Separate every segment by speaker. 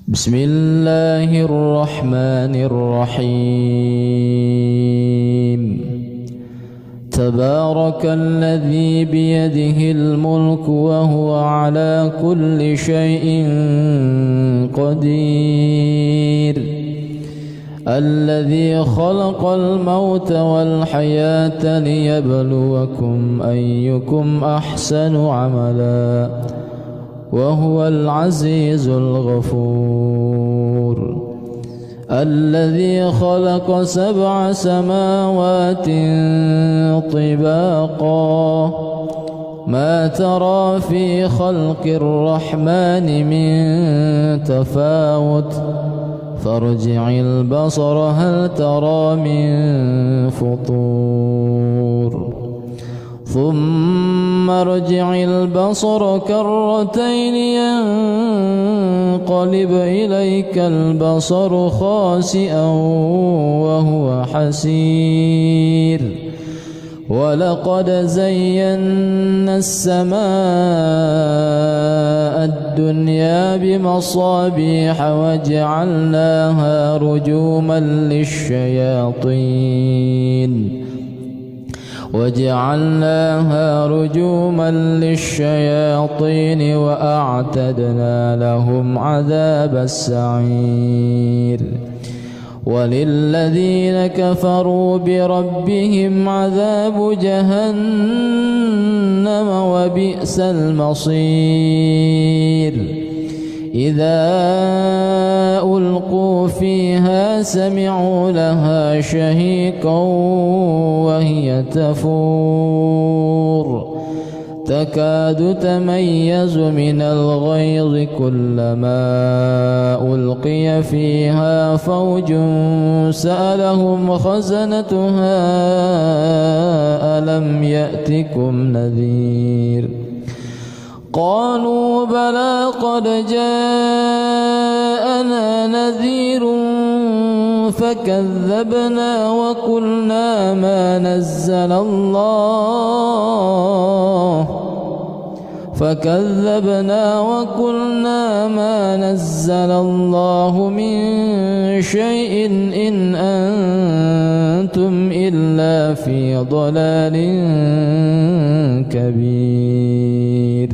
Speaker 1: بسم الله الرحمن الرحيم. تبارك الذي بيده الملك وهو على كل شيء قدير، الذي خلق الموت والحياة ليبلوكم أيكم أحسن عملا وهو العزيز الغفور. الذي خلق 7 سماوات طباقا، ما ترى في خلق الرحمن من تفاوت، فارجع البصر هل ترى من فطور، ثم ارجع البصر كرتين ينقلب إليك البصر خاسئا وهو حسير. ولقد زينا السماء الدنيا بمصابيح وجعلناها رجوما للشياطين وأعتدنا لهم عذاب السعير. وللذين كفروا بربهم عذاب جهنم وبئس المصير. إذا ألقوا فيها سمعوا لها شهيقا وهي تفور، تكاد تميز من الغيظ كلما ألقي فيها فوج سألهم خزنتها ألم يأتكم نذير؟ قالوا بلى قد جاءنا نذير فكذبنا وقلنا ما نزل الله من شيء إن أنتم إلا في ضلال كبير.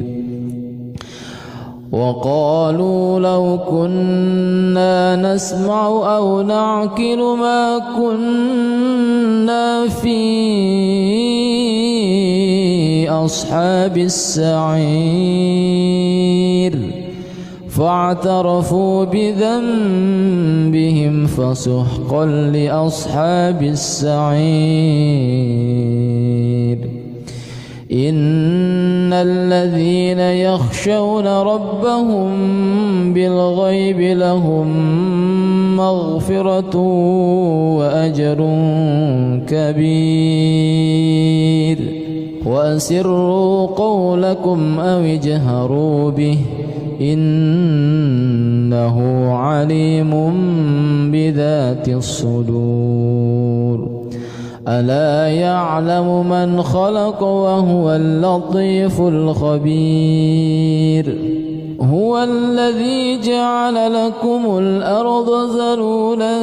Speaker 1: وقالوا لو كنا نسمع أو نعقل ما كنا في أصحاب السعير، فاعترفوا بذنبهم فسحقا لأصحاب السعير. إن الذين يخشون ربهم بالغيب لهم مغفرة وأجر كبير. وأسروا قولكم أو اجهروا به إنه عليم بذات الصدور. ألا يعلم من خلق وهو اللطيف الخبير. هو الذي جعل لكم الأرض ذلولا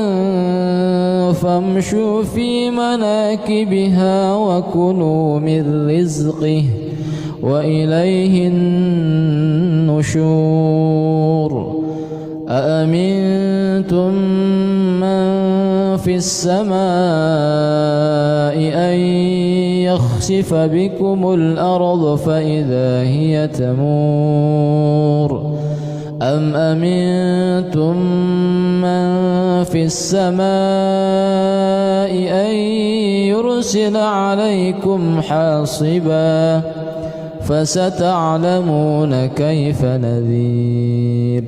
Speaker 1: فامشوا في مناكبها وكلوا من رزقه وإليه النشور. أأمنتم من في السماء أن يخسف بكم الأرض فإذا هي تمور، أم أمنتم من في السماء أن يرسل عليكم حاصبا فستعلمون كيف نذير.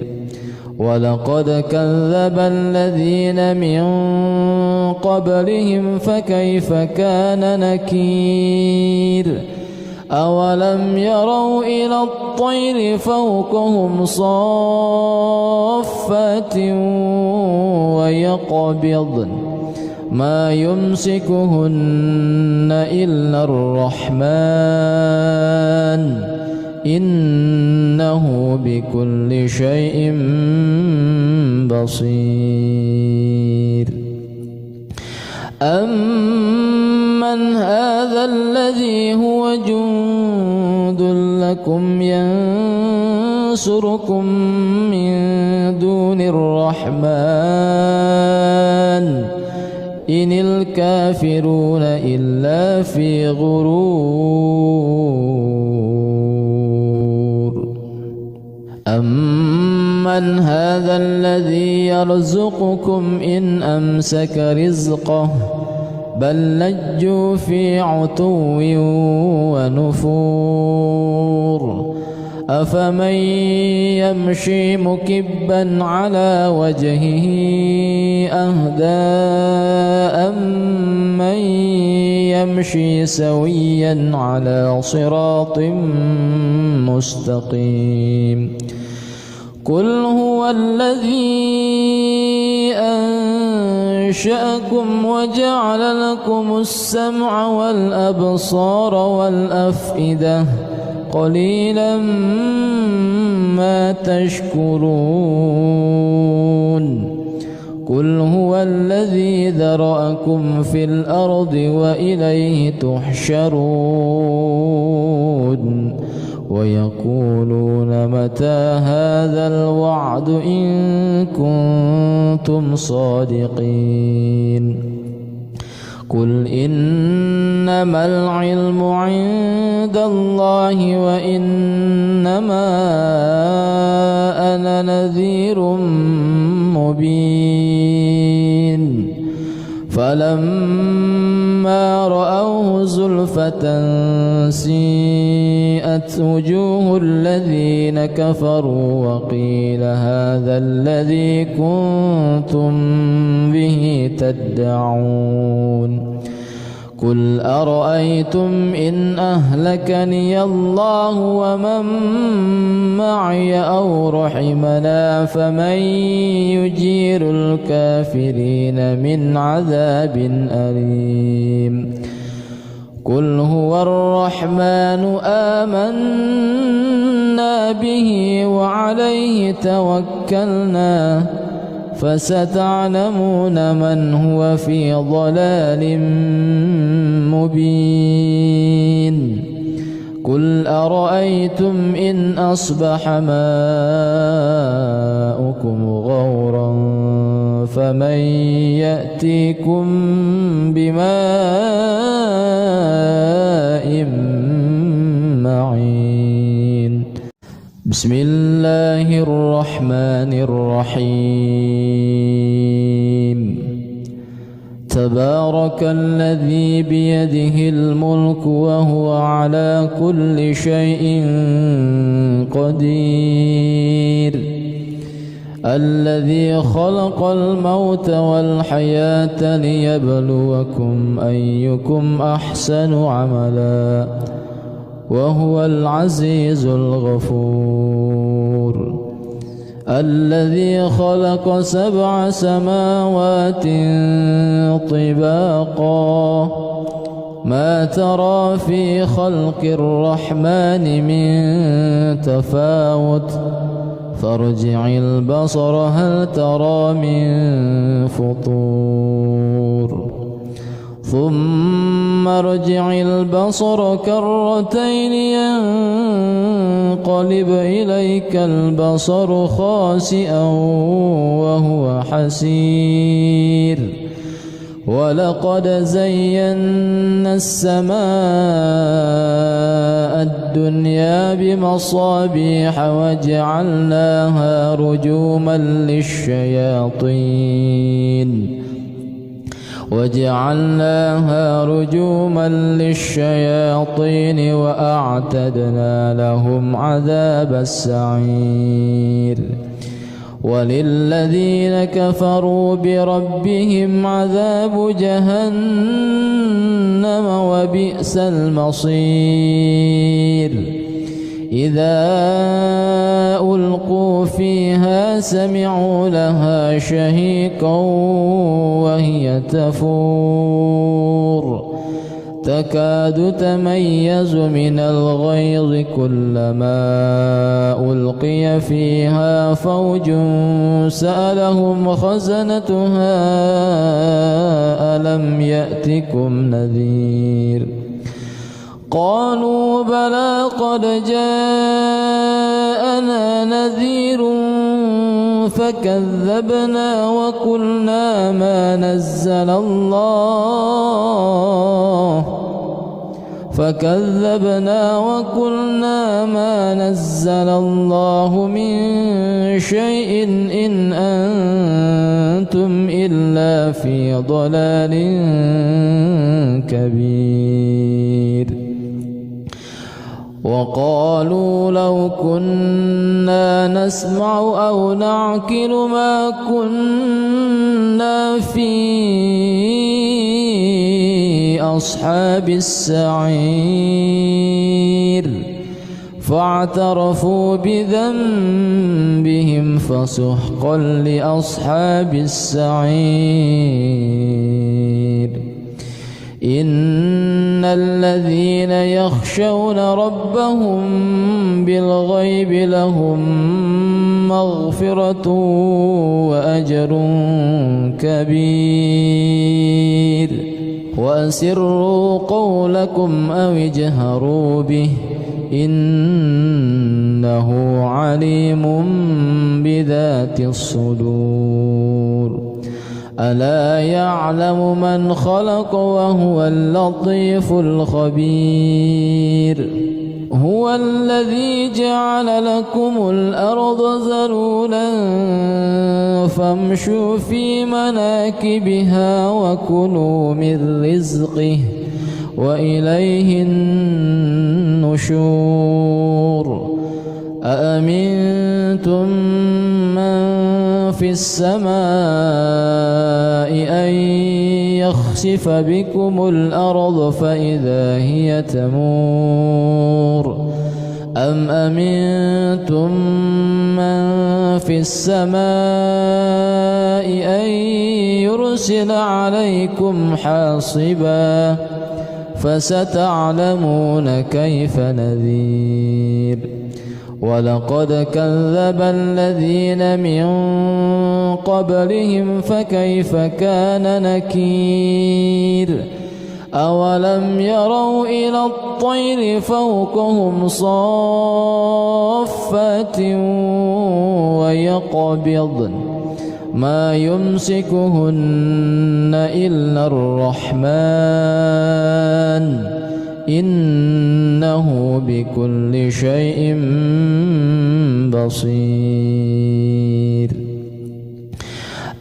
Speaker 1: ولقد كذب الذين من قبلهم فكيف كان نكير. أولم يروا إلى الطير فوقهم صافات ويقبضن ما يمسكهن إلا الرحمن إنه بكل شيء بصير أمن هذا الذي هو جند لكم ينصركم من دون الرحمن إن الكافرون إلا في غرور أمن هذا الذي يرزقكم إن أمسك رزقه بل لجوا في عتو ونفور أفمن يمشي مكبا على وجهه أهدى أمن يمشي سويا على صراط مستقيم قل هو الذي أنشأكم وجعل لكم السمع والأبصار والأفئدة قليلا ما تشكرون قل هو الذي ذرأكم في الأرض وإليه تحشرون ويقولون متى هذا الوعد إن كنتم صادقين قل إنما العلم عند الله وإنما أنا نذير مبين فلما رأوه زلفة سيئت وجوه الذين كفروا وقيل هذا الذي كنتم به تدعون قل أرأيتم إن أهلكني الله ومن معي أو رحمنا فمن يجير الكافرين من عذاب أليم قل هو الرحمن آمنا به وعليه توكلنا فستعلمون من هو في ضلال مبين قل أرأيتم إن أصبح ماؤكم غورا فمن يأتيكم بماء معين بسم الله الرحمن الرحيم تبارك الذي بيده الملك وهو على كل شيء قدير الذي خلق الموت والحياة ليبلوكم أيكم أحسن عملا وهو العزيز الغفور الذي خلق 7 سماوات طباقا ما ترى في خلق الرحمن من تفاوت فارجع البصر هل ترى من فطور ثم ارجع البصر كرتين ينقلب إليك البصر خاسئا وهو حسير ولقد زينا السماء الدنيا بمصابيح وجعلناها رجوما للشياطين وأعتدنا لهم عذاب السعير وللذين كفروا بربهم عذاب جهنم وبئس المصير إذا ألقوا فيها سمعوا لها شهيقا وهي تكاد تميز من الغيظ كلما ألقي فيها فوج سألهم خزنتها ألم يأتكم نذير قالوا بلى قد جاءنا نذير فكذبنا وقلنا ما نزل الله من شيء إن أنتم إلا في ضلال كبير وقالوا لو كنا نسمع أو نعقل ما كنا في أصحاب السعير فاعترفوا بذنبهم فسحقا لأصحاب السعير إن الذين يخشون ربهم بالغيب لهم مغفرة وأجر كبير وأسروا قولكم أو اجهروا به إنه عليم بذات الصدور ألا يعلم من خلق وهو اللطيف الخبير هو الذي جعل لكم الأرض ذلولا فامشوا في مناكبها وكلوا من رزقه وإليه النشور أأمنتم من في السماء أن يخسف بكم الأرض فإذا هي تمور أم أمنتم من في السماء أن يرسل عليكم حاصبا فستعلمون كيف نذير ولقد كذب الذين من قبلهم فكيف كان نكير أولم يروا إلى الطير فوقهم صافات ويقبضن ما يمسكهن إلا الرحمن إنه بكل شيء بصير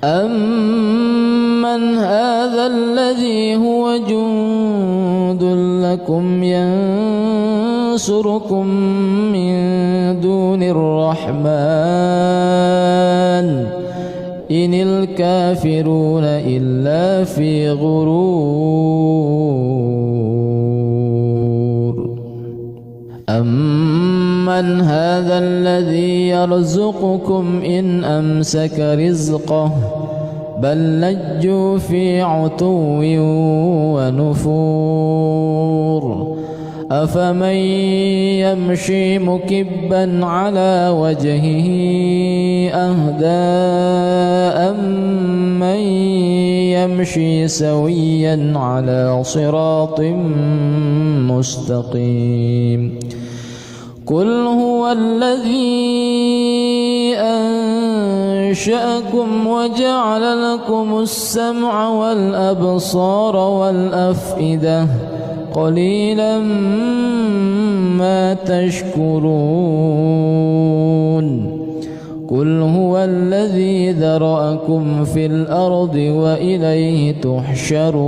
Speaker 1: أمن هذا الذي هو جند لكم ينصركم من دون الرحمن إن الكافرون إلا في غرور أمن هذا الذي يرزقكم إن أمسك رزقه بل لجوا في عتو ونفور أفمن يمشي مكبا على وجهه أهدى أمن يمشي سويا على صراط مستقيم قل هو الذي أنشأكم وجعل لكم السمع والأبصار والأفئدة قليلا ما تشكرون قل هو الذي ذرأكم في الأرض وإليه تحشرون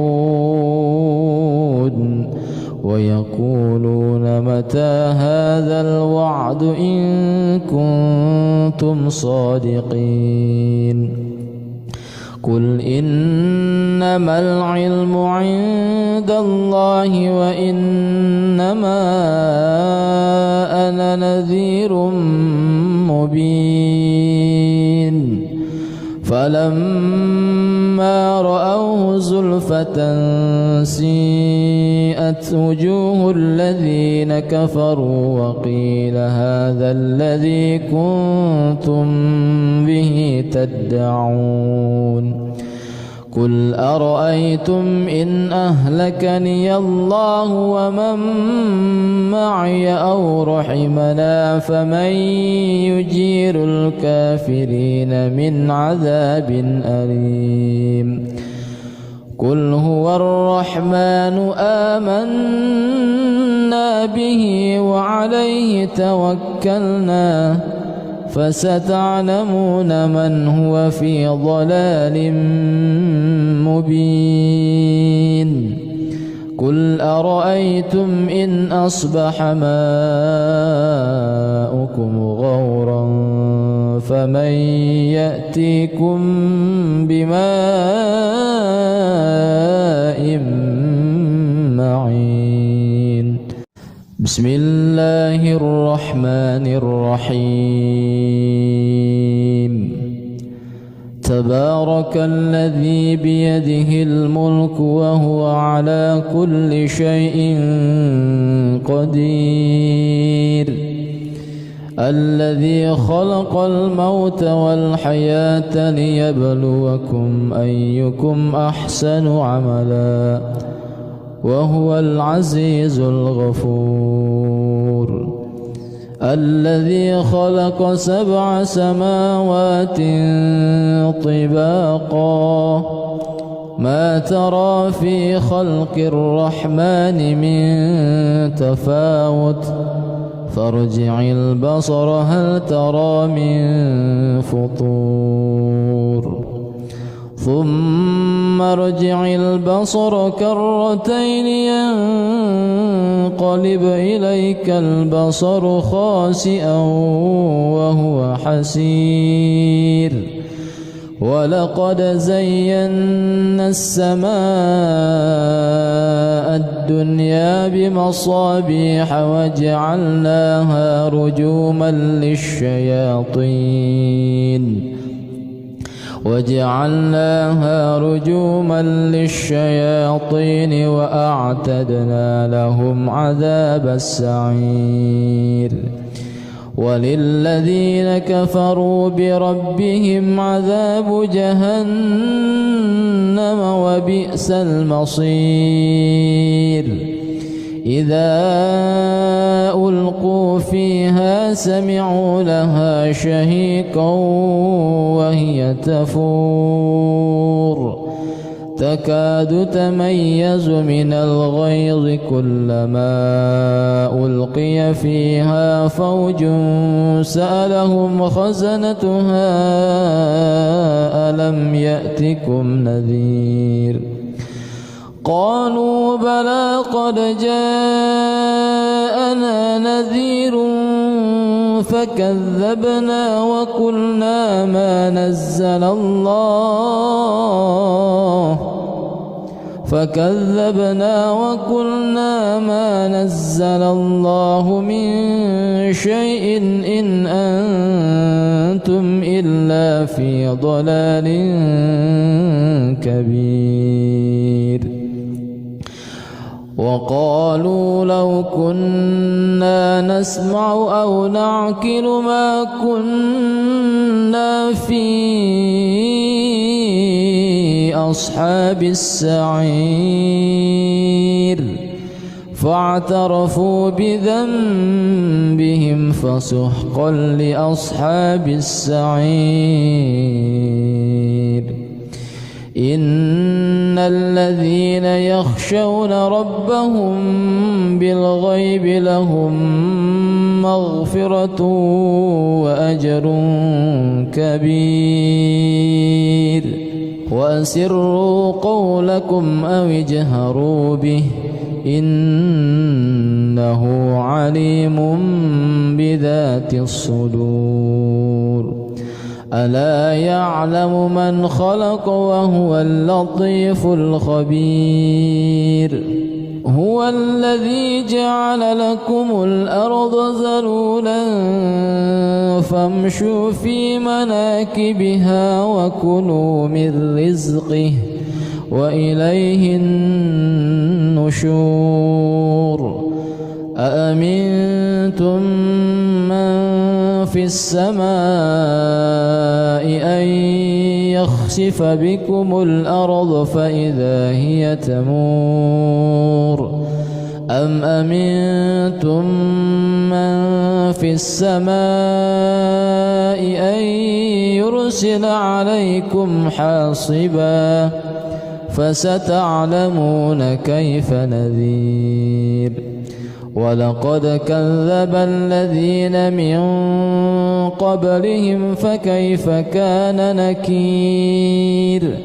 Speaker 1: ويقولون متى هذا الوعد إن كنتم صادقين قل إنما العلم عند الله وإنما أنا نذير مبين فلما رأوه زلفة سيئت وجوه الذين كفروا وقيل هذا الذي كنتم به تدعون قل أرأيتم إن أهلكني الله ومن معي أو رحمنا فمن يجير الكافرين من عذاب أليم قل هو الرحمن آمنا به وعليه توكلنا فستعلمون من هو في ضلال مبين قل أرأيتم إن أصبح ماؤكم غورا فمن يأتيكم بماء معين بسم الله الرحمن الرحيم تبارك الذي بيده الملك وهو على كل شيء قدير الذي خلق الموت والحياة ليبلوكم أيكم أحسن عملا وهو العزيز الغفور الذي خلق 7 سماوات طباقا ما ترى في خلق الرحمن من تفاوت فارجع البصر هل ترى من فطور ثم ارجع البصر كرتين ينقلب إليك البصر خاسئا وهو حسير ولقد زينا السماء الدنيا بمصابيح وجعلناها رجوما للشياطين وأعتدنا لهم عذاب السعير وللذين كفروا بربهم عذاب جهنم وبئس المصير إذا ألقوا فيها سمعوا لها شهيقا وهي تفور تكاد تميز من الغيظ كلما ألقي فيها فوج سألهم خزنتها ألم يأتكم نذير قالوا بلى قد جاءنا نذير فكذبنا وقلنا ما نزل الله من شيء إن أنتم إلا في ضلال كبير وقالوا لو كنا نسمع أو نعقل ما كنا في أصحاب السعير فاعترفوا بذنبهم فسحقا لأصحاب السعير إن الذين يخشون ربهم بالغيب لهم مغفرة وأجر كبير وأسروا قولكم أو اجهروا به إنه عليم بذات الصدور ألا يعلم من خلق وهو اللطيف الخبير هو الذي جعل لكم الأرض ذلولا فامشوا في مناكبها وكلوا من رزقه وإليه النشور أأمنتم من في السماء أن يخسف بكم الأرض فإذا هي تمور أم أمنتم من في السماء أن يرسل عليكم حاصبا فستعلمون كيف نذير ولقد كذب الذين من قبلهم فكيف كان نكير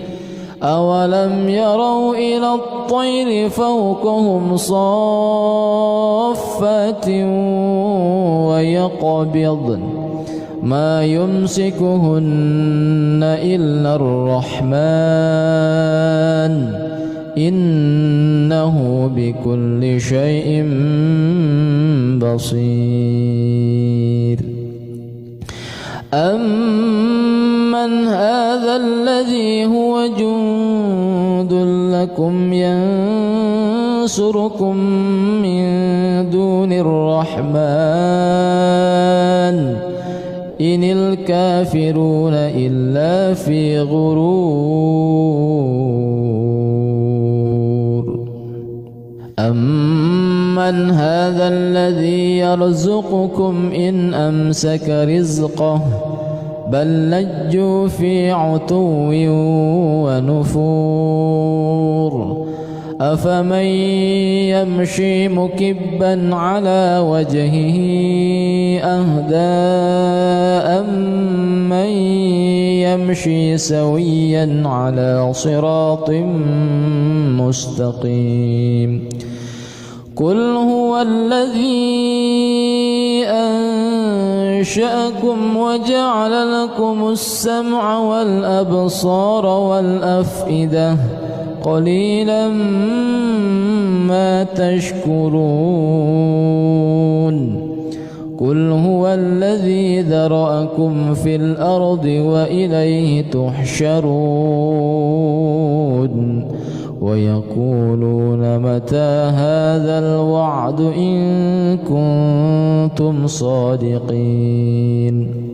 Speaker 1: أولم يروا إلى الطير فوقهم صافات ويقبضن ما يمسكهن إلا الرحمن إنه بكل شيء بصير أمن هذا الذي هو جند لكم ينصركم من دون الرحمن إن الكافرون إلا في غرور أمن هذا الذي يرزقكم إن أمسك رزقه بل لجوا في عتو ونفور أفمن يمشي مكبا على وجهه أهدى أمن يمشي سويا على صراط مستقيم قل هو الذي أنشأكم وجعل لكم السمع والأبصار والأفئدة قليلا ما تشكرون قل هو الذي ذرأكم في الأرض وإليه تحشرون ويقولون متى هذا الوعد إن كنتم صادقين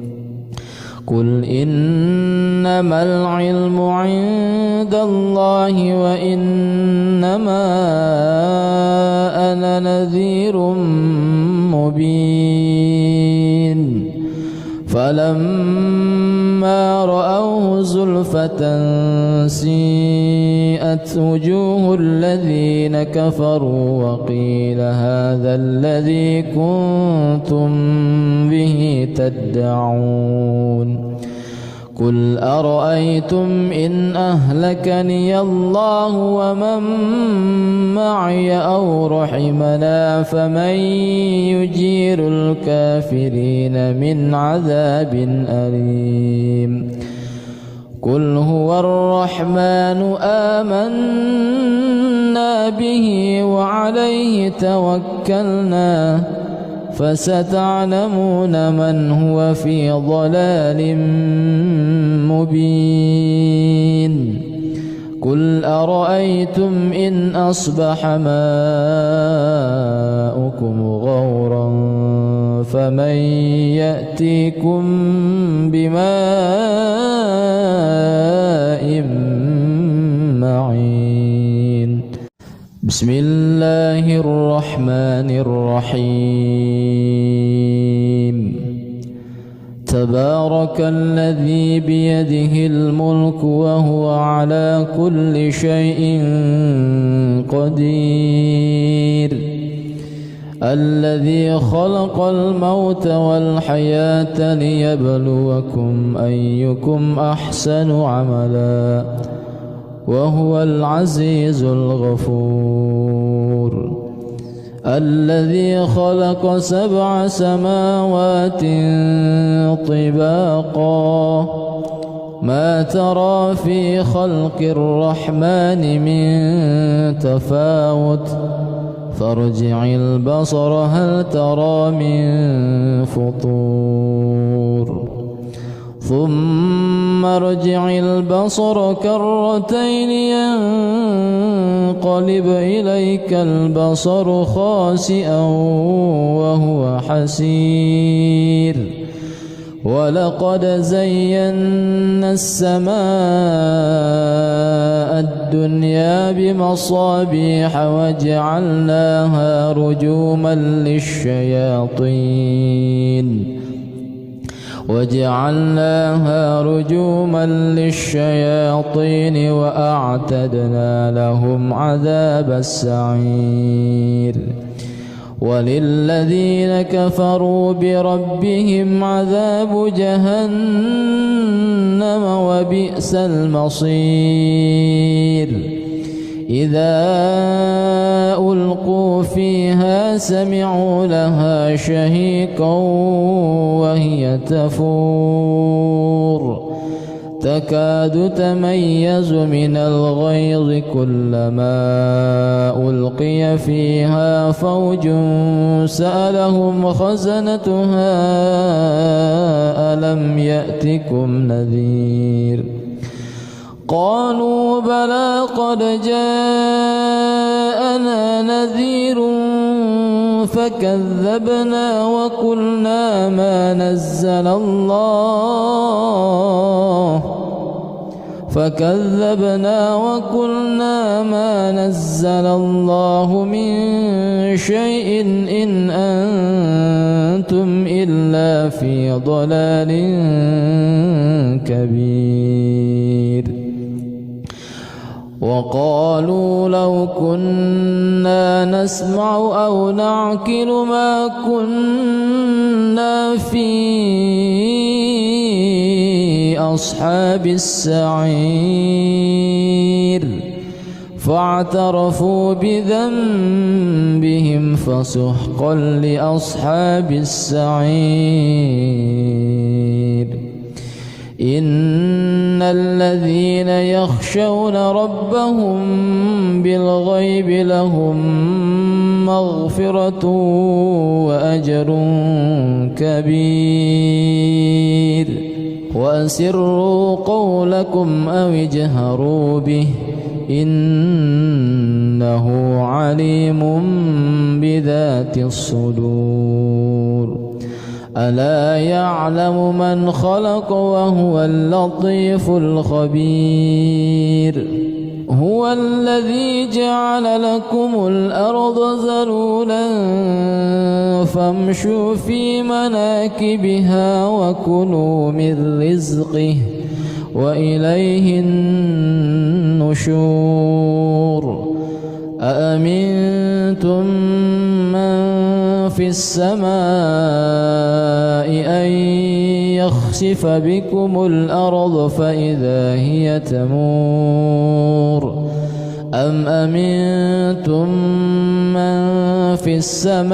Speaker 1: قل إنما العلم عند الله وإنما أنا نذير مبين فلما رأوه زلفة سيئت وجوه الذين كفروا وقيل هذا الذي كنتم به تدعون قل أرأيتم إن أهلكني الله ومن معي أو رحمنا فمن يجير الكافرين من عذاب أليم قل هو الرحمن آمنا به وعليه توكلنا فستعلمون من هو في ضلال مبين قل أرأيتم إن أصبح ماؤكم غورا فمن يأتيكم بماء معين بسم الله الرحمن الرحيم تبارك الذي بيده الملك وهو على كل شيء قدير الذي خلق الموت والحياة ليبلوكم أيكم أحسن عملا وهو العزيز الغفور الذي خلق 7 سماوات طباقا ما ترى في خلق الرحمن من تفاوت فارجع البصر هل ترى من فطور ثم ارجع البصر كرتين ينقلب إليك البصر خاسئا وهو حسير ولقد زينا السماء الدنيا بمصابيح وجعلناها رجوما للشياطين وأعتدنا لهم عذاب السعير وللذين كفروا بربهم عذاب جهنم وبئس المصير إذا ألقوا فيها سمعوا لها شهيقا وهي تفور تكاد تميز من الغيظ كلما ألقي فيها فوج سألهم خزنتها ألم يأتكم نذير قالوا بلى قد جاءنا نذير فكذبنا وقلنا ما نزل الله من شيء إن أنتم إلا في ضلال كبير وقالوا لو كنا نسمع أو نعقل ما كنا في أصحاب السعير فاعترفوا بذنبهم فسحقا لأصحاب السعير إن الذين يخشون ربهم بالغيب لهم مغفرة وأجر كبير وأسروا قولكم أو اجهروا به إنه عليم بذات الصدور ألا يعلم من خلق وهو اللطيف الخبير هو الذي جعل لكم الأرض ذلولا فامشوا في مناكبها وكلوا من رزقه وإليه النشور أأمنتم من في السماء أن يخسف بكم الأرض فإذا هي تمور أم أمنتم من في السماء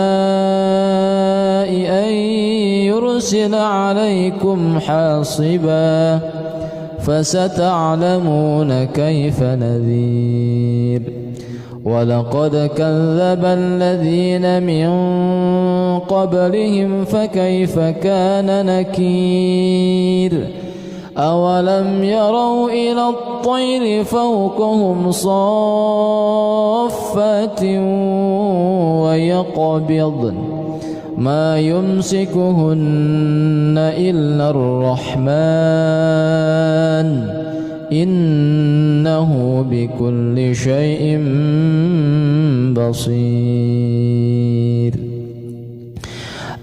Speaker 1: أن يرسل عليكم حاصبا فستعلمون كيف نذير ولقد كذب الذين من قبلهم فكيف كان نكير أولم يروا إلى الطير فوقهم صافات ويقبضن ما يمسكهن إلا الرحمن إنه بكل شيء بصير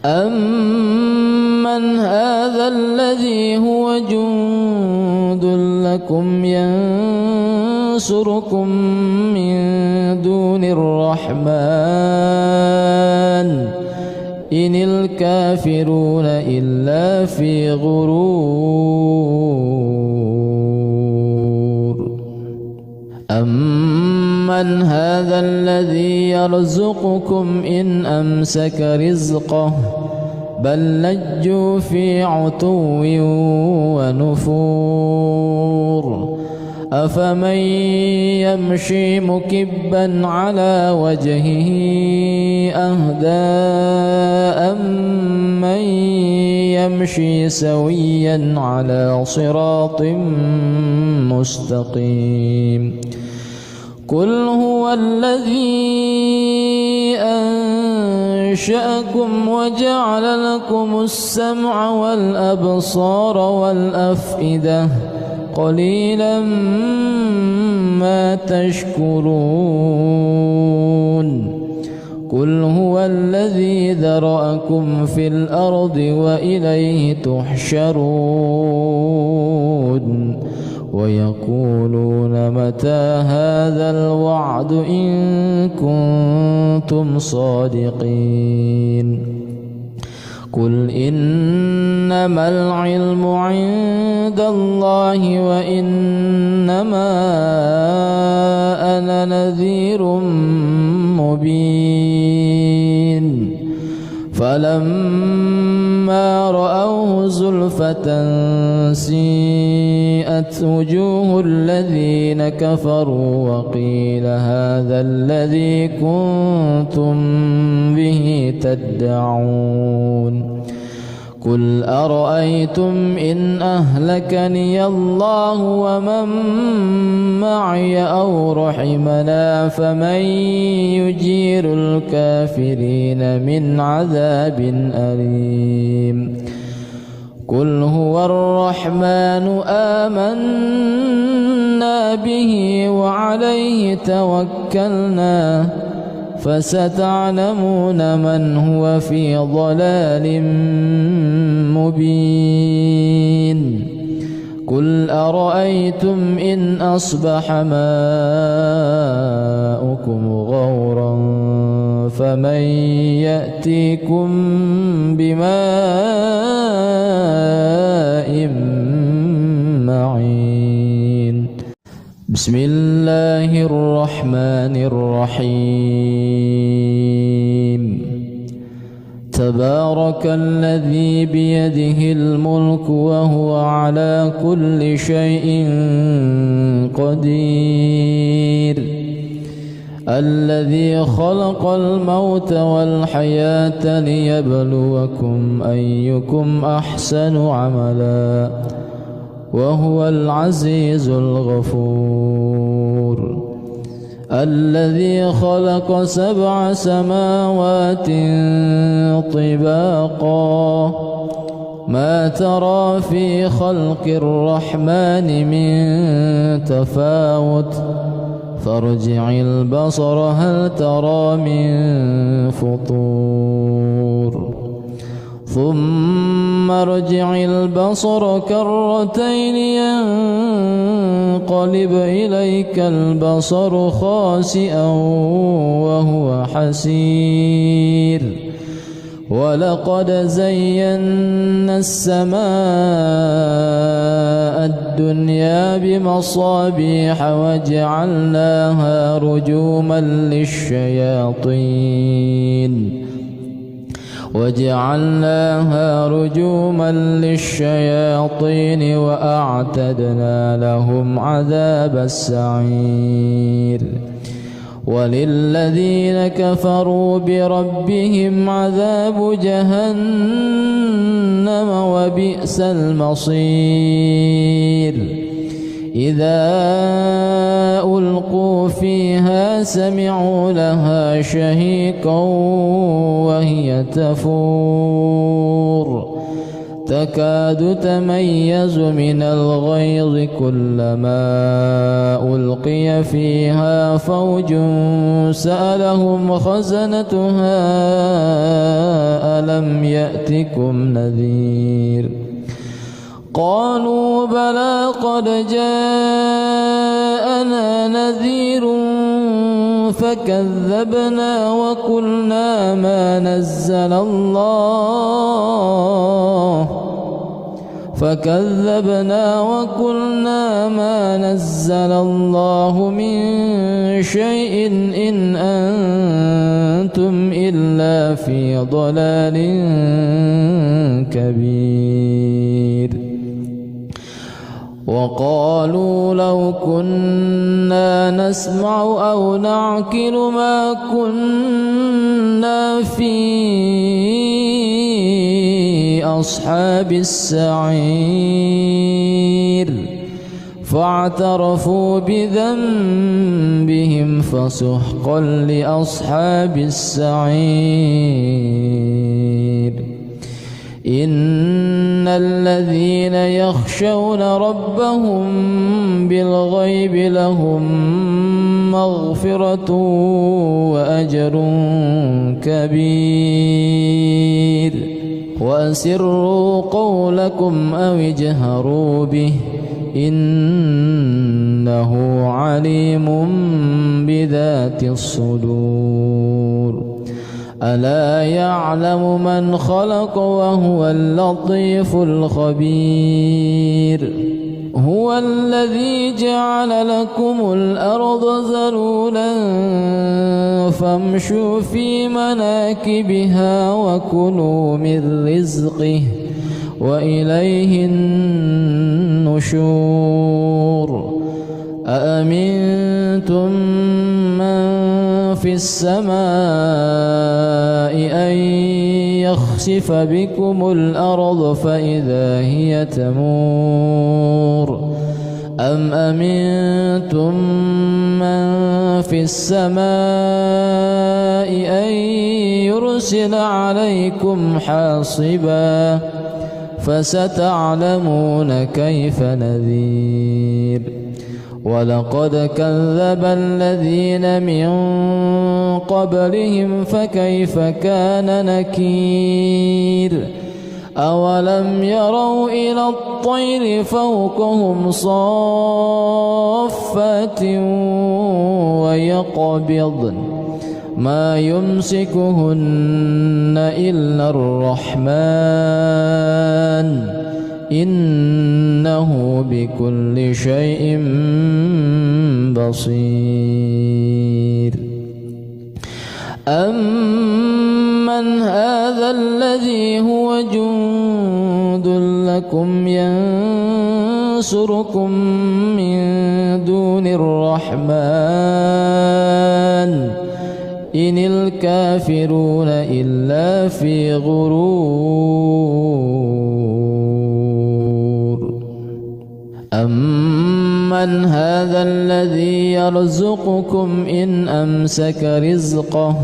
Speaker 1: أمن هذا الذي هو جند لكم ينصركم من دون الرحمن إن الكافرون إلا في غرور أمن هذا الذي يرزقكم إن أمسك رزقه بل لجوا في عتو ونفور أفمن يمشي مكبا على وجهه أهدى أمن يمشي سويا على صراط مستقيم. قل هو الذي أنشأكم وجعل لكم السمع والأبصار والأفئدة قليلا ما تشكرون. قل هو الذي ذرأكم في الأرض وإليه تحشرون. ويقولون متى هذا الوعد إن كنتم صادقين. قل إنما العلم عند الله وإنما أنا نذير مبين. فلما رأوه زلفة سيئت وجوه الذين كفروا وقيل هذا الذي كنتم به تدعون. قل أرأيتم إن أهلكني الله ومن معي أو رحمنا فمن يجير الكافرين من عذاب أليم. قل هو الرحمن آمنا به وعليه توكلنا فستعلمون من هو في ضلال مبين. قل أرأيتم إن أصبح ماؤكم غورا فمن يأتيكم بماء معين. بسم الله الرحمن الرحيم. تبارك الذي بيده الملك وهو على كل شيء قدير. الذي خلق الموت والحياة ليبلوكم أيكم أحسن عملا وهو العزيز الغفور. الذي خلق 7 سماوات طباقا ما ترى في خلق الرحمن من تفاوت فارجع البصر هل ترى من فطور. ثم ارجع البصر كرتين ينقلب إليك البصر خاسئا وهو حسير. ولقد زينا السماء الدنيا بمصابيح وجعلناها رجوما للشياطين وأعتدنا لهم عذاب السعير. وللذين كفروا بربهم عذاب جهنم وبئس المصير. إذا ألقوا فيها سمعوا لها شهيقا وهي تفور تكاد تميز من الغيظ كلما ألقي فيها فوج سألهم خزنتها ألم يأتكم نذير. قالوا بلى قد جاءنا نذير فكذبنا وقلنا ما نزل الله من شيء إن أنتم إلا في ضلال كبير. وقالوا لو كنا نسمع أو نعقل ما كنا في لأصحاب السعير فاعترفوا بذنبهم فسحقا لأصحاب السعير إن الذين يخشون ربهم بالغيب لهم مغفرة وأجر كبير وأسروا قولكم أو اجهروا به إنه عليم بذات الصدور ألا يعلم من خلق وهو اللطيف الخبير هو الذي جعل لكم الأرض ذلولا فامشوا في مناكبها وكلوا من رزقه وإليه النشور أأمنتم من في السماء أن يخسف بكم الأرض فإذا هي تمور أم أمنتم من في السماء أن يرسل عليكم حاصبا فستعلمون كيف نذير ولقد كذب الذين من قبلهم فكيف كان نكير أولم يروا إلى الطير فوقهم صافات ويقبضن ما يمسكهن إلا الرحمن إنه بكل شيء بصير أمن هذا الذي هو جند لكم ينصركم من دون الرحمن إن الكافرون إلا في غرور أمن هذا الذي يرزقكم إن أمسك رزقه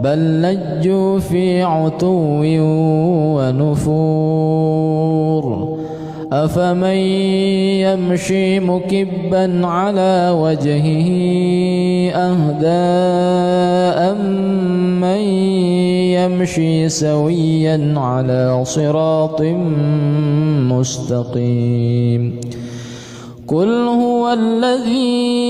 Speaker 1: بل لجوا في عتو ونفور أفمن يمشي مكبا على وجهه أهدى أمن يمشي سويا على صراط مستقيم قل هو الذي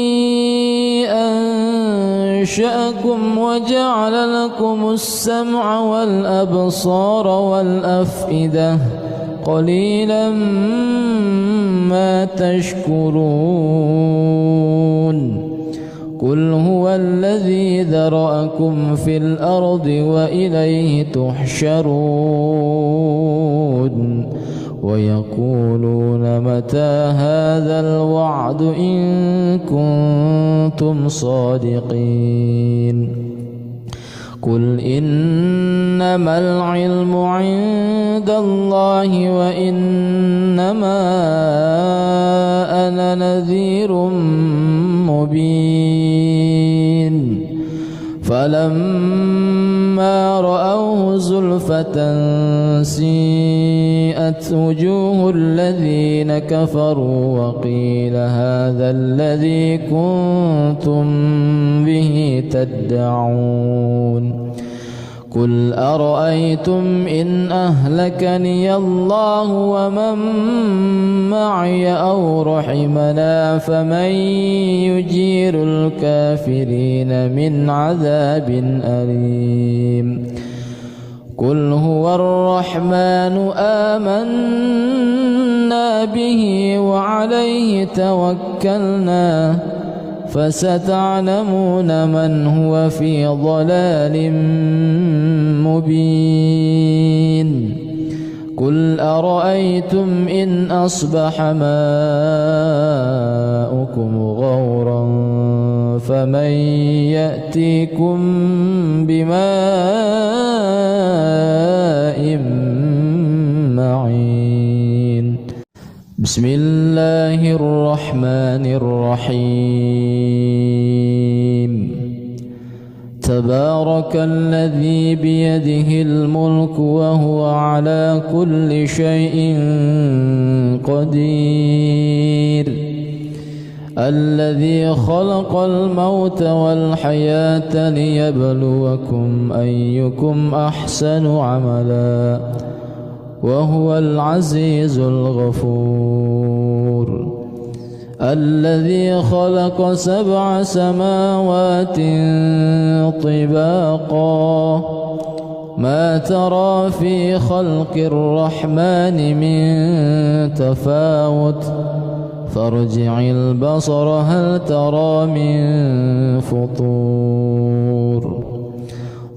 Speaker 1: أنشأكم وجعل لكم السمع والأبصار والأفئدة قليلا ما تشكرون قل هو الذي ذرأكم في الأرض وإليه تحشرون ويقولون متى هذا الوعد إن كنتم صادقين قل إنما العلم عند الله وإنما أنا نذير مبين فلما رأوه زلفة سيئت وجوه الذين كفروا وقيل هذا الذي كنتم به تدعون قل أرأيتم إن أهلكني الله ومن معي أو رحمنا فمن يجير الكافرين من عذاب أليم قل هو الرحمن آمنا به وعليه توكلنا فستعلمون من هو في ضلال مبين قل أرأيتم إن أصبح ماؤكم غورا فمن يأتيكم بماء بسم الله الرحمن الرحيم تبارك الذي بيده الملك وهو على كل شيء قدير الذي خلق الموت والحياة ليبلوكم أيكم أحسن عملا وهو العزيز الغفور الذي خلق 7 سماوات طباقا ما ترى في خلق الرحمن من تفاوت فارجع البصر هل ترى من فطور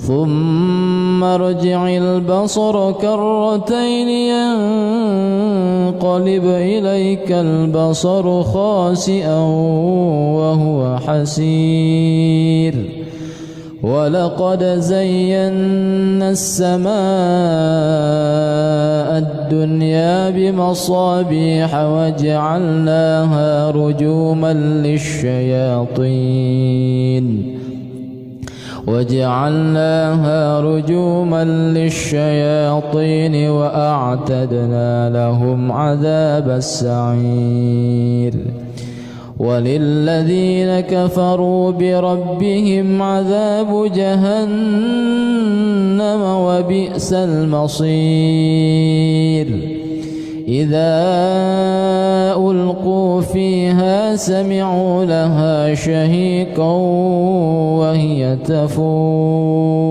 Speaker 1: ثم ارجع البصر كرتين ينقلب إليك البصر خاسئا وهو حسير ولقد زينا السماء الدنيا بمصابيح وجعلناها رجوما للشياطين وأعتدنا لهم عذاب السعير وللذين كفروا بربهم عذاب جهنم وبئس المصير إذا ألقوا فيها سمعوا لها شهيقا وهي تفور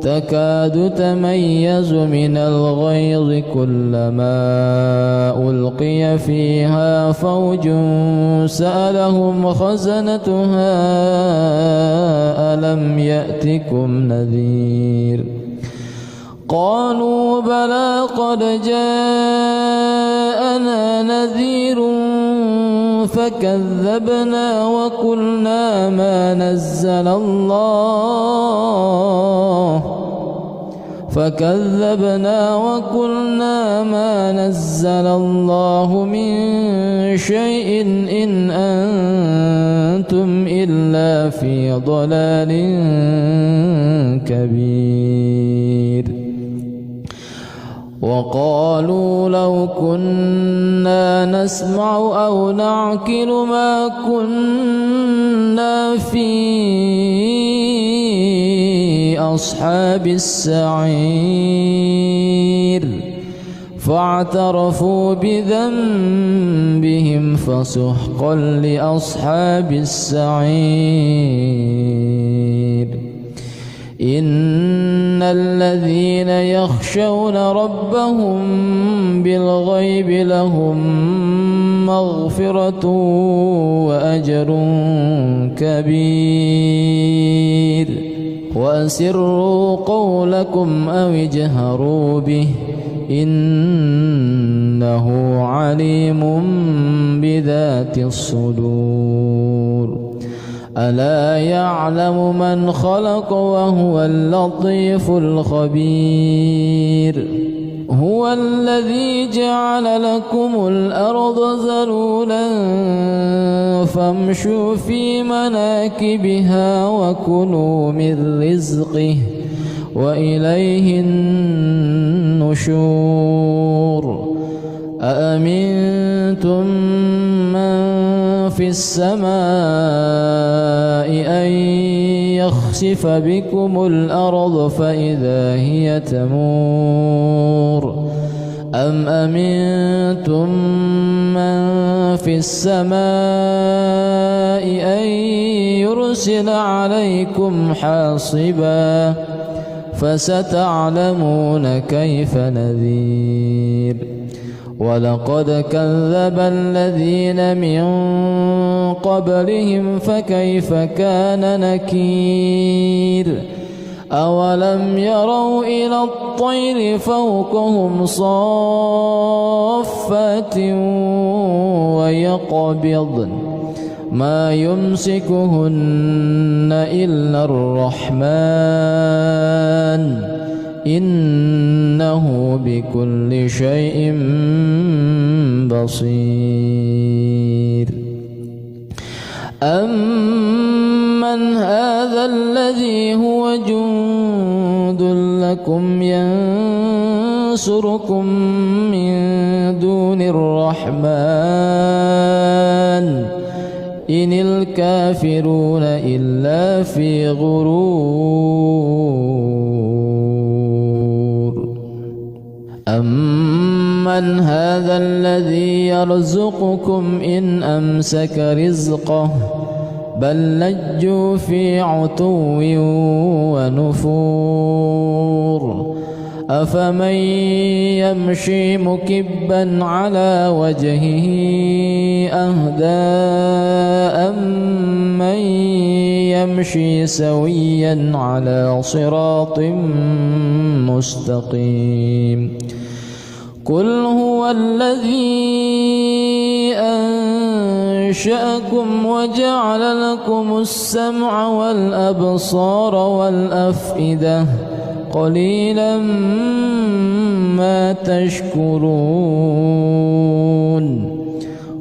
Speaker 1: تكاد تميز من الغيظ كلما ألقي فيها فوج سألهم خزنتها ألم يأتكم نذير قالوا بلى قد جاءنا نذير فكذبنا وقلنا ما نزل الله من شيء إن أنتم إلا في ضلال كبير وقالوا لو كنا نسمع أو نعقل ما كنا في أصحاب السعير فاعترفوا بذنبهم فسحقا لأصحاب السعير إن الذين يخشون ربهم بالغيب لهم مغفرة وأجر كبير وأسروا قولكم أو اجهروا به إنه عليم بذات الصدور ألا يعلم من خلق وهو اللطيف الخبير هو الذي جعل لكم الأرض ذلولا فامشوا في مناكبها وكلوا من رزقه وإليه النشور أأمنتم من في السماء أن يخسف بكم الأرض فإذا هي تمور أم أمنتم من في السماء أن يرسل عليكم حاصبا فستعلمون كيف نذير ولقد كذب الذين من قبلهم فكيف كان نكير أولم يروا إلى الطير فوقهم صافات ويقبضن ما يمسكهن إلا الرحمن إنه بكل شيء بصير. أمن هذا الذي هو جند لكم ينصركم من دون الرحمن إن الكافرون إلا في غرور. أمن هذا الذي يرزقكم إن أمسك رزقه بل لجوا في عتو ونفور. أفمن يمشي مكبا على وجهه أهدى أمن يمشي سويا على صراط مستقيم. قل هو الذي أنشأكم وجعل لكم السمع والأبصار والأفئدة قليلا ما تشكرون.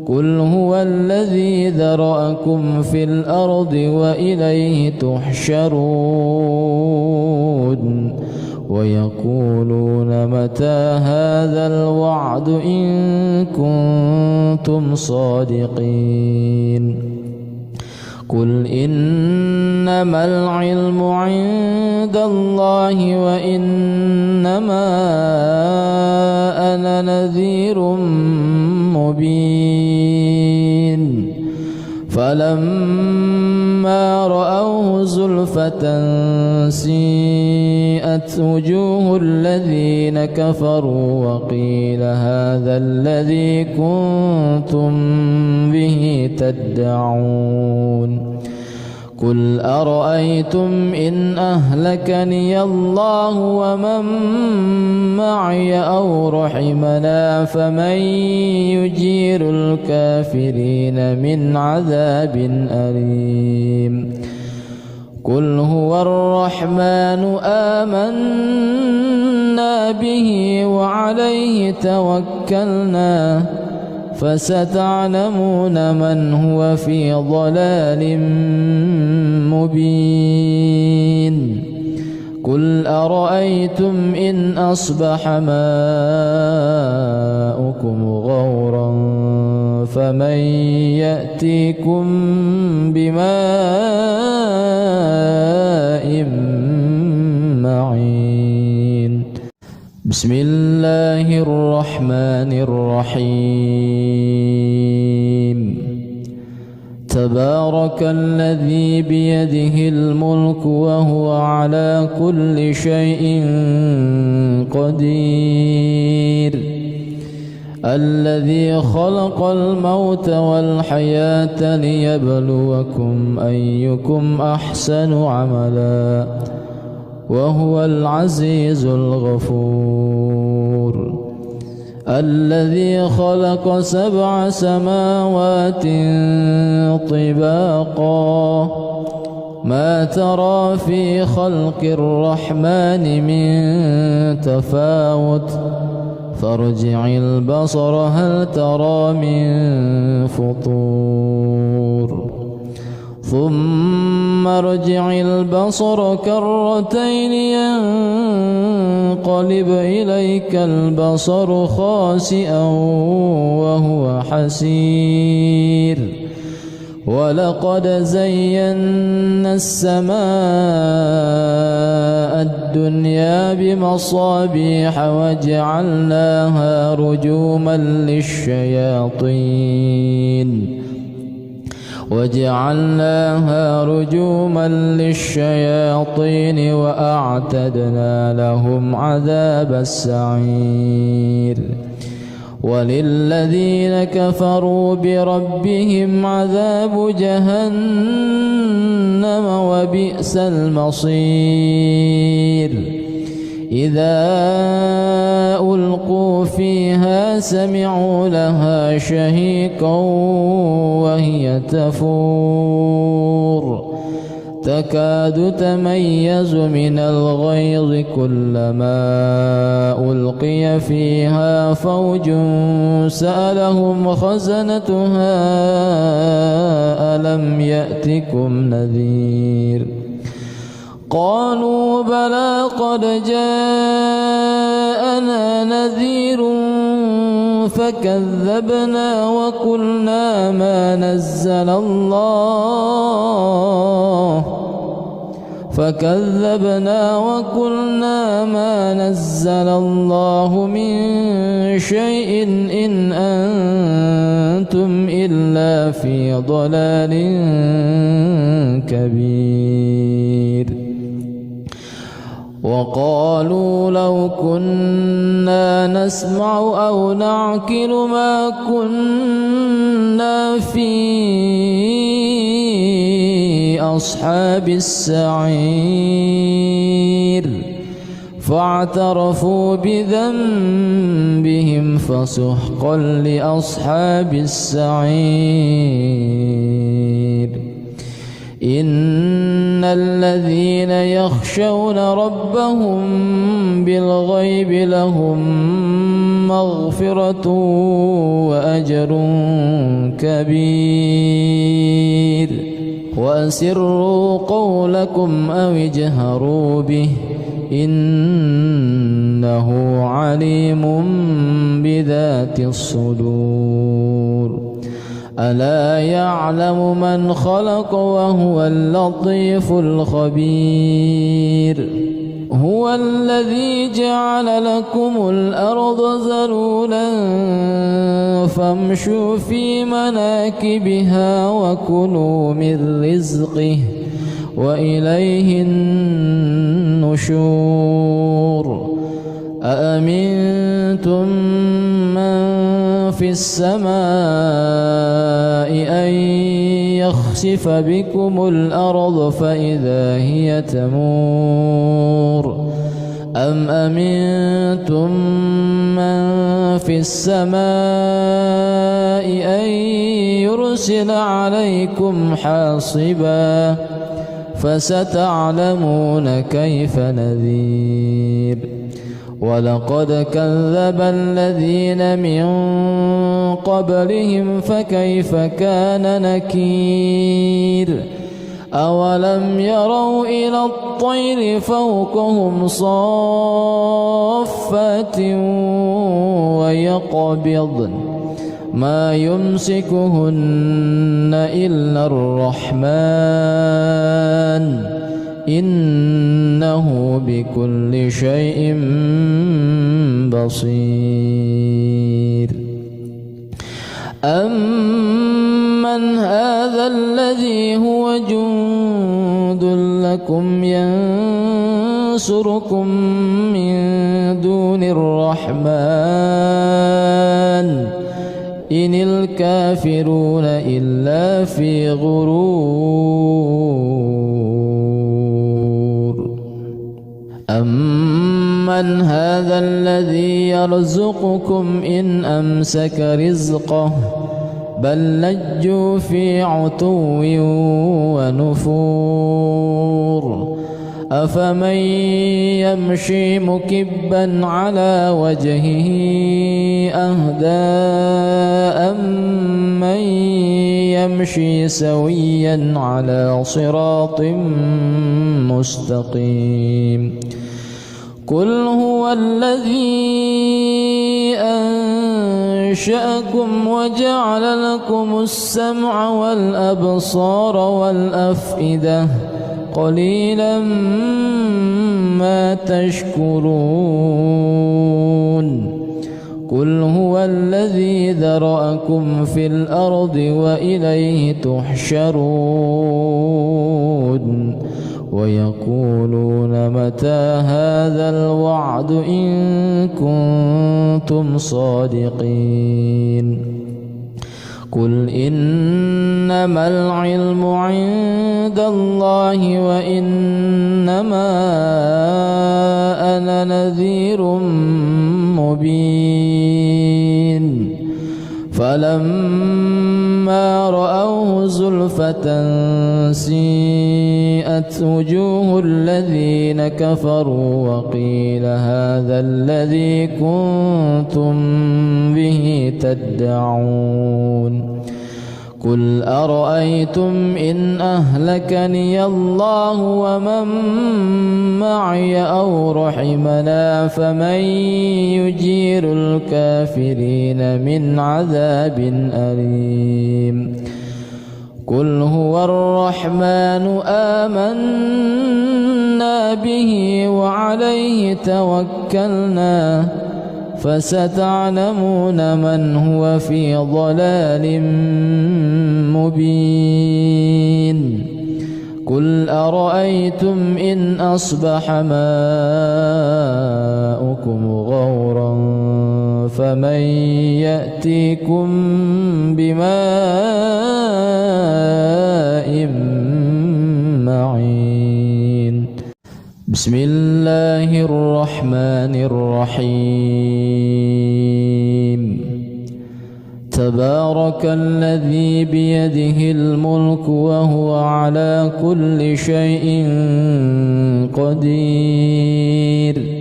Speaker 1: قل هو الذي ذرأكم في الأرض وإليه تحشرون. ويقولون متى هذا الوعد إن كنتم صادقين. قل إنما العلم عند الله وإنما أنا نذير مبين. فلما رأوه زلفة سيئت وجوه الذين كفروا وقيل هذا الذي كنتم به تدعون. قل أرأيتم إن أهلكني الله ومن معي أو رحمنا فمن يجير الكافرين من عذاب أليم. قل هو الرحمن آمنا به وعليه توكلنا فستعلمون من هو في ضلال مبين. قل أرأيتم إن أصبح ماؤكم غورا فمن يأتيكم بماء معين. بسم الله الرحمن الرحيم. تبارك الذي بيده الملك وهو على كل شيء قدير. الذي خلق الموت والحياة ليبلوكم أيكم أحسن عملا وهو العزيز الغفور. الذي خلق 7 سماوات طباقا ما ترى في خلق الرحمن من تفاوت فارجع البصر هل ترى من فطور. ثم ارجع البصر كرتين ينقلب إليك البصر خاسئا وهو حسير. ولقد زينا السماء الدنيا بمصابيح وجعلناها رجوما للشياطين وأعتدنا لهم عذاب السعير. وللذين كفروا بربهم عذاب جهنم وبئس المصير. إذا ألقوا فيها سمعوا لها شهيقا وهي تفور تكاد تميز من الغيظ كلما ألقي فيها فوج سألهم خزنتها ألم يأتكم نذير قالوا بلى قد جاءنا نذير فكذبنا وقلنا ما نزل الله من شيء إن أنتم إلا في ضلال كبير وقالوا لو كنا نسمع أو نعقل ما كنا في أصحاب السعير فاعترفوا بذنبهم فسحقا لأصحاب السعير إن الذين يخشون ربهم بالغيب لهم مغفرة وأجر كبير وأسروا قولكم أو اجهروا به إنه عليم بذات الصدور ألا يعلم من خلق وهو اللطيف الخبير هو الذي جعل لكم الأرض ذلولا فامشوا في مناكبها وكلوا من رزقه وإليه النشور أأمنتم من في السماء أن يخسف بكم الأرض فإذا هي تمور أم أمنتم من في السماء أن يرسل عليكم حاصبا فستعلمون كيف نذير ولقد كذب الذين من قبلهم فكيف كان نكير أولم يروا إلى الطير فوقهم صافات ويقبضن ما يمسكهن إلا الرحمن إنه بكل شيء بصير أمن هذا الذي هو جند لكم ينصركم من دون الرحمن إن الكافرون إلا في غرور أمن هذا الذي يرزقكم إن أمسك رزقه بل لجوا في عتو ونفور أفمن يمشي مكبا على وجهه أهدى أمن يمشي سويا على صراط مستقيم قل هو الذي أنشأكم وجعل لكم السمع والأبصار والأفئدة قليلا ما تشكرون قل هو الذي ذرأكم في الأرض وإليه تحشرون ويقولون متى هذا الوعد إن كنتم صادقين قل إنما العلم عند الله وإنما أنا نذير مبين فلما رأوه زلفة سيئت وحيت وجوه الذين كفروا وقيل هذا الذي كنتم به تدعون قل أرأيتم إن أهلكني الله ومن معي أو رحمنا فمن يجير الكافرين من عذاب أليم قل هو الرحمن آمنا به وعليه توكلنا فستعلمون من هو في ضلال مبين قل أرأيتم إن أصبح ماؤكم غورا فمن يأتيكم بماء معين بسم الله الرحمن الرحيم تبارك الذي بيده الملك وهو على كل شيء قدير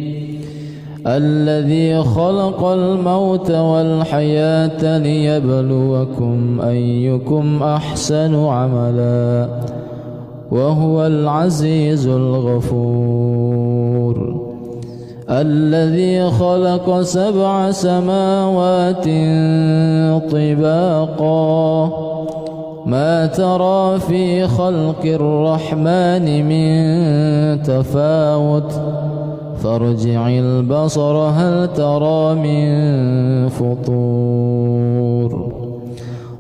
Speaker 1: الذي خلق الموت والحياة ليبلوكم أيكم أحسن عملا وهو العزيز الغفور الذي خلق 7 سماوات طباقا ما ترى في خلق الرحمن من تفاوت فارجع البصر هل ترى من فطور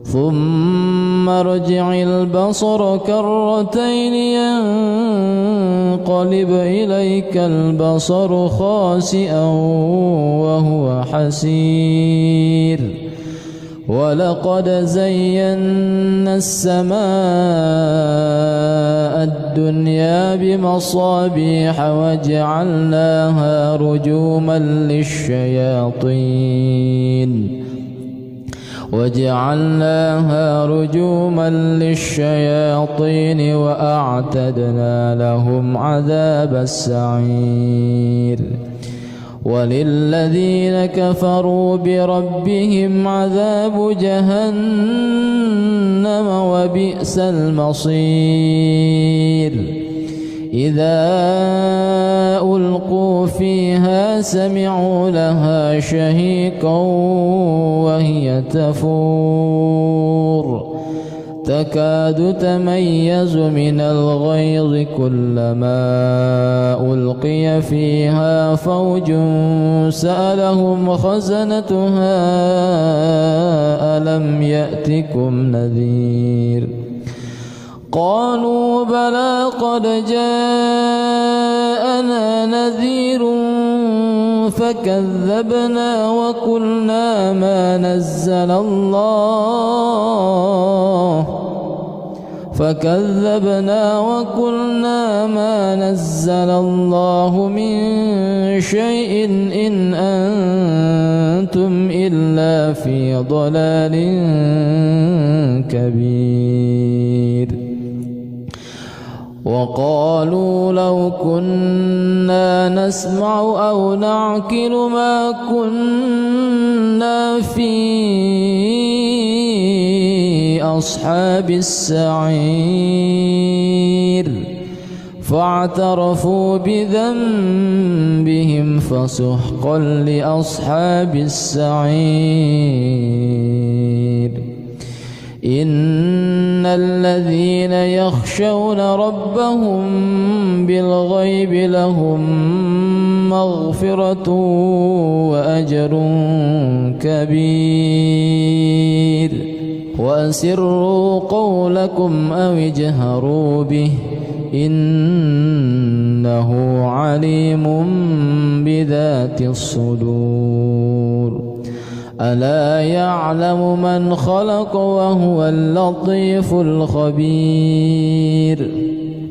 Speaker 1: ثم ارجع البصر كرتين ينقلب إليك البصر خاسئا وهو حسير ولقد زينا السماء الدنيا بمصابيح وجعلناها رجوما للشياطين وأعتدنا لهم عذاب السعير وللذين كفروا بربهم عذاب جهنم وبئس المصير إذا ألقوا فيها سمعوا لها شهيقا وهي تفور تكاد تميز من الغيظ كلما ألقي فيها فوج سألهم خزنتها ألم يأتكم نذير قالوا بلى قد جاءنا نذير فكذبنا وقلنا ما نزل الله من شيء إن أنتم إلا في ضلال كبير وقالوا لو كنا نسمع أو نعقل ما كنا في أصحاب السعير فاعترفوا بذنبهم فسحقا لأصحاب السعير إن الذين يخشون ربهم بالغيب لهم مغفرة وأجر كبير وأسروا قولكم أو اجهروا به إنه عليم بذات الصدور ألا يعلم من خلق وهو اللطيف الخبير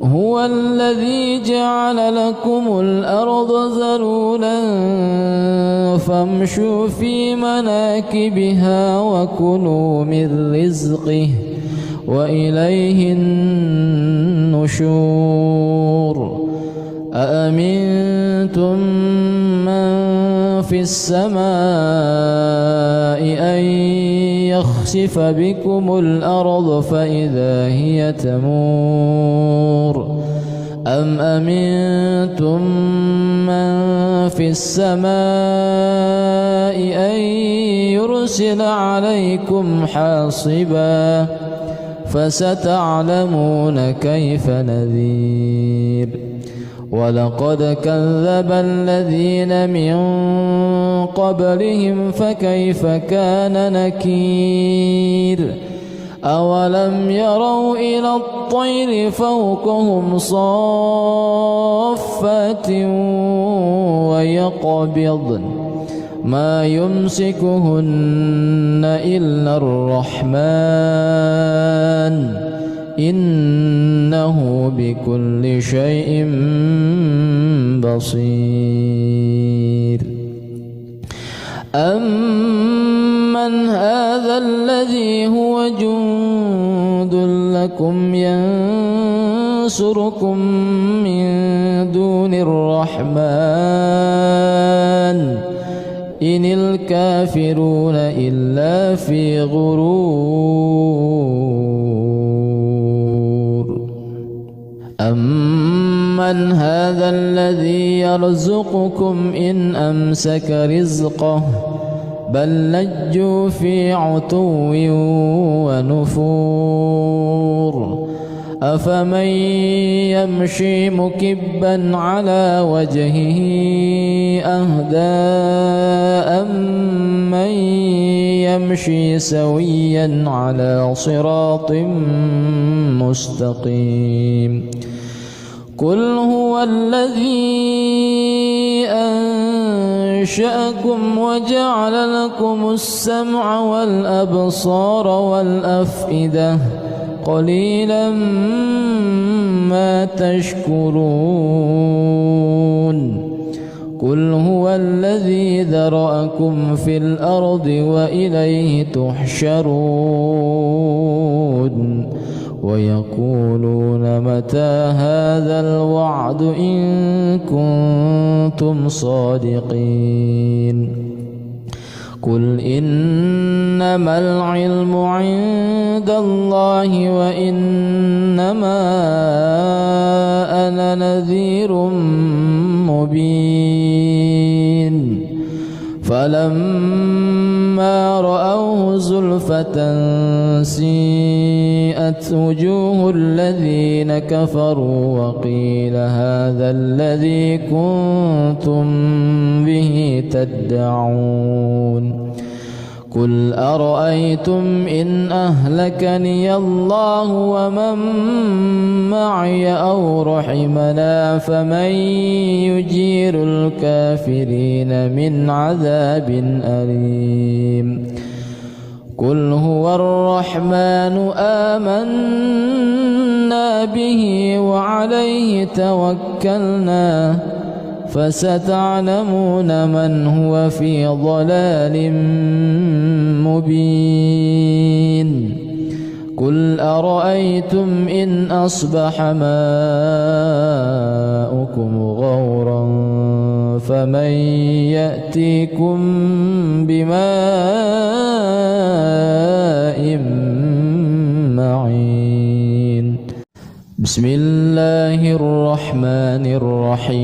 Speaker 1: هو الذي جعل لكم الأرض ذلولا فامشوا في مناكبها وكلوا من رزقه وإليه النشور أأمنتم من في السماء أن يخسف بكم الأرض فإذا هي تمور أم أمنتم من في السماء أن يرسل عليكم حاصبا فستعلمون كيف نذير ولقد كذب الذين من قبلهم فكيف كان نكير أولم يروا إلى الطير فوقهم صافات ويقبضن ما يمسكهن إلا الرحمن إنه بكل شيء بصير أمن هذا الذي هو جند لكم ينصركم من دون الرحمن إن الكافرون إلا في غرور أمن هذا الذي يرزقكم إن أمسك رزقه بل لجوا في عتو ونفور أفمن يمشي مكبا على وجهه أهدى أمن يمشي سويا على صراط مستقيم قل هو الذي أنشأكم وجعل لكم السمع والأبصار والأفئدة قليلا ما تشكرون قل هو الذي ذرأكم في الأرض وإليه تحشرون ويقولون متى هذا الوعد إن كنتم صادقين قل إنما العلم عند الله وإنما أنا نذير مبين فلما رأوه زلفة سيئت وجوه الذين كفروا وقيل هذا الذي كنتم به تدعون قل أرأيتم إن أهلكني الله ومن معي أو رحمنا فمن يجير الكافرين من عذاب أليم قل هو الرحمن آمنا به وعليه توكلنا فستعلمون من هو في ضلال مبين قل أرأيتم إن أصبح ماؤكم غورا فمن يأتيكم بماء معين بسم الله الرحمن الرحيم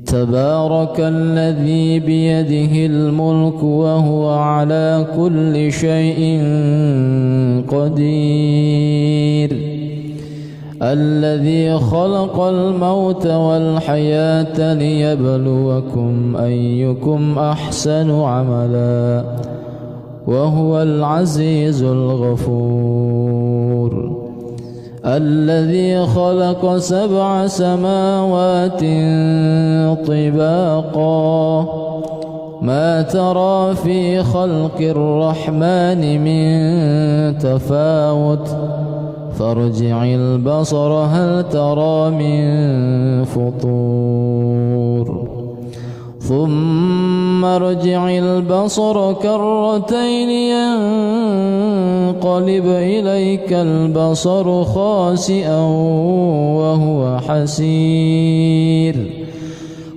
Speaker 1: تبارك الذي بيده الملك وهو على كل شيء قدير الذي خلق الموت والحياة ليبلوكم أيكم أحسن عملا وهو العزيز الغفور الذي خلق 7 سماوات طباقا ما ترى في خلق الرحمن من تفاوت فارجع البصر هل ترى من فطور ثم ارجع البصر كرتين ينقلب إليك البصر خاسئا وهو حسير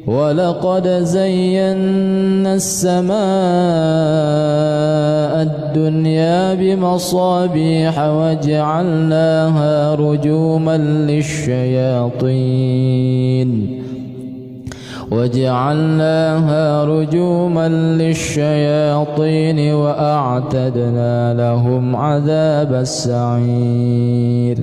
Speaker 1: ولقد زينا السماء الدنيا بمصابيح وجعلناها رجوما للشياطين وأعتدنا لهم عذاب السعير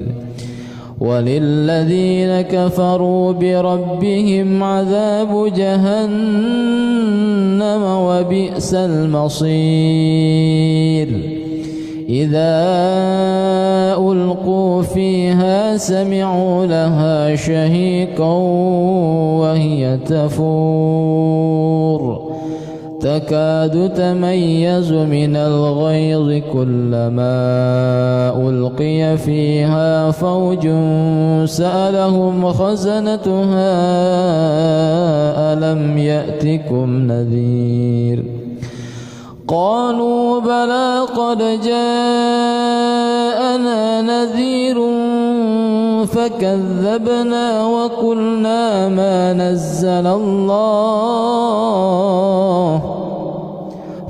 Speaker 1: وللذين كفروا بربهم عذاب جهنم وبئس المصير إذا ألقوا فيها سمعوا لها شهيقا وهي تفور تكاد تميز من الغيظ كلما ألقي فيها فوج سألهم خزنتها ألم يأتكم نذير قالوا بلى قد جاءنا نذير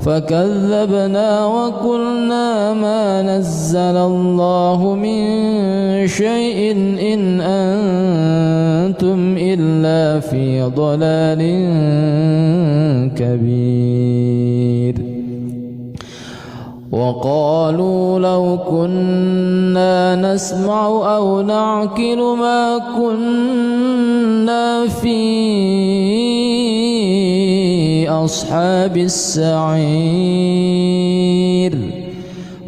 Speaker 1: فكذبنا وقلنا ما نزل الله من شيء إن أنتم إلا في ضلال كبير وقالوا لو كنا نسمع أو نعقل ما كنا في أصحاب السعير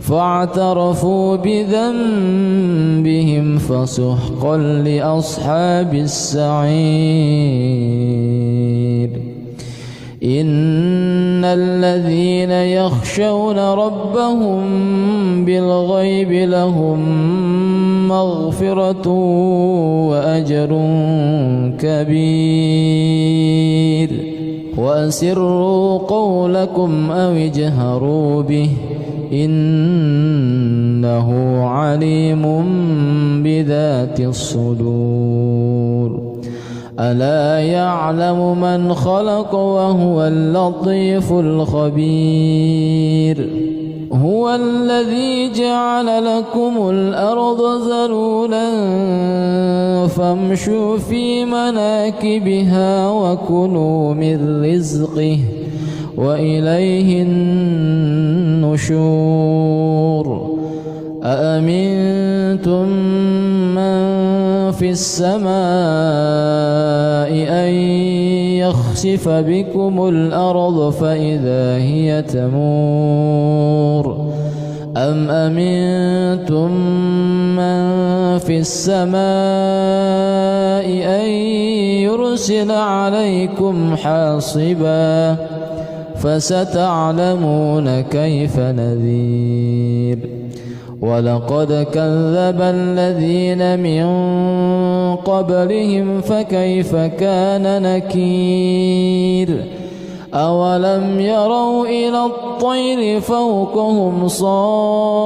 Speaker 1: فاعترفوا بذنبهم فسحقا لأصحاب السعير إن الذين يخشون ربهم بالغيب لهم مغفرة وأجر كبير وأسروا قولكم أو اجهروا به إنه عليم بذات الصدور ألا يعلم من خلق وهو اللطيف الخبير هو الذي جعل لكم الأرض ذلولا فامشوا في مناكبها وكلوا من رزقه وإليه النشور أأمنتم من في السماء أن يخسف بكم الأرض فإذا هي تمور أم أمنتم من في السماء أن يرسل عليكم حاصبا فستعلمون كيف نذير ولقد كذب الذين من قبلهم فكيف كان نكير أولم يروا إلى الطير فوقهم صافات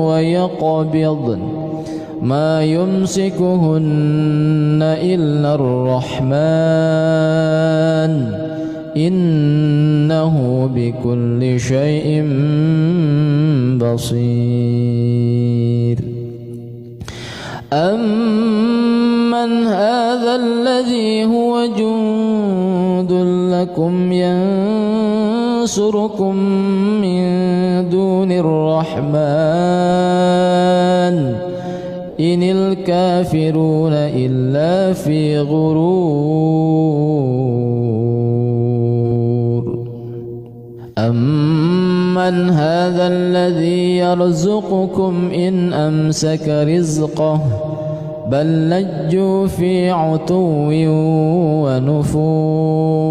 Speaker 1: ويقبضن ما يمسكهن إلا الرحمن إنه بكل شيء بصير أمن هذا الذي هو جند لكم ينصركم من دون الرحمن إن الكافرون إلا في غرور أمن هذا الذي يرزقكم إن أمسك رزقه بل لجوا في عتو ونفور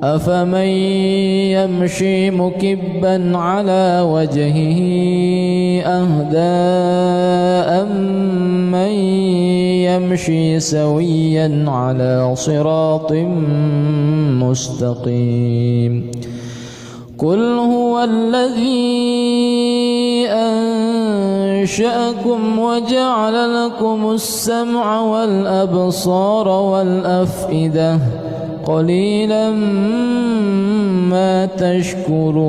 Speaker 1: أفمن يمشي مكبا على وجهه أهدى أمن يمشي سويا على صراط مستقيم. قل هو الذي أنشأكم وجعل لكم السمع والأبصار والأفئدة قليلا ما تشكرون.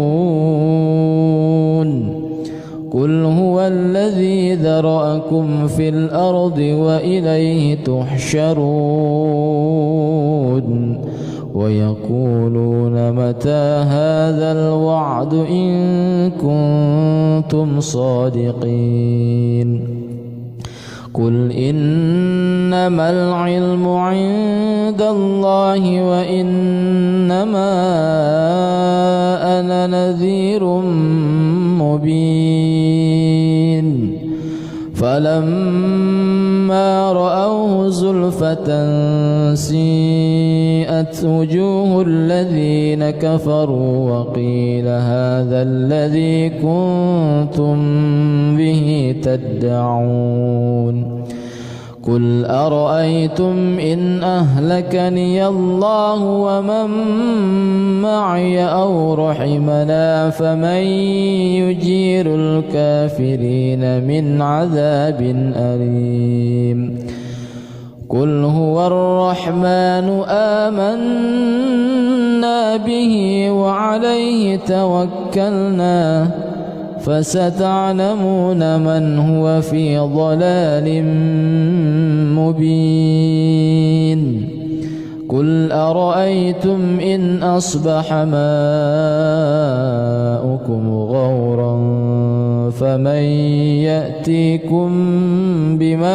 Speaker 1: قل هو الذي ذرأكم في الأرض وإليه تحشرون. ويقولون متى هذا الوعد إن كنتم صادقين. قل إنما العلم عند الله وإنما أنا نذير مبين. فلما رأوه زلفة سيئت وجوه الذين كفروا وقيل هذا الذي كنتم به تدعون. قل أرأيتم إن أهلكني الله ومن معي أو رحمنا فمن يجير الكافرين من عذاب أليم. قل هو الرحمن آمنا به وعليه توكلنا فستعلمون من هو في ضلال مبين. قل أرأيتم إن أصبح ماؤكم غورا فمن يأتيكم بماء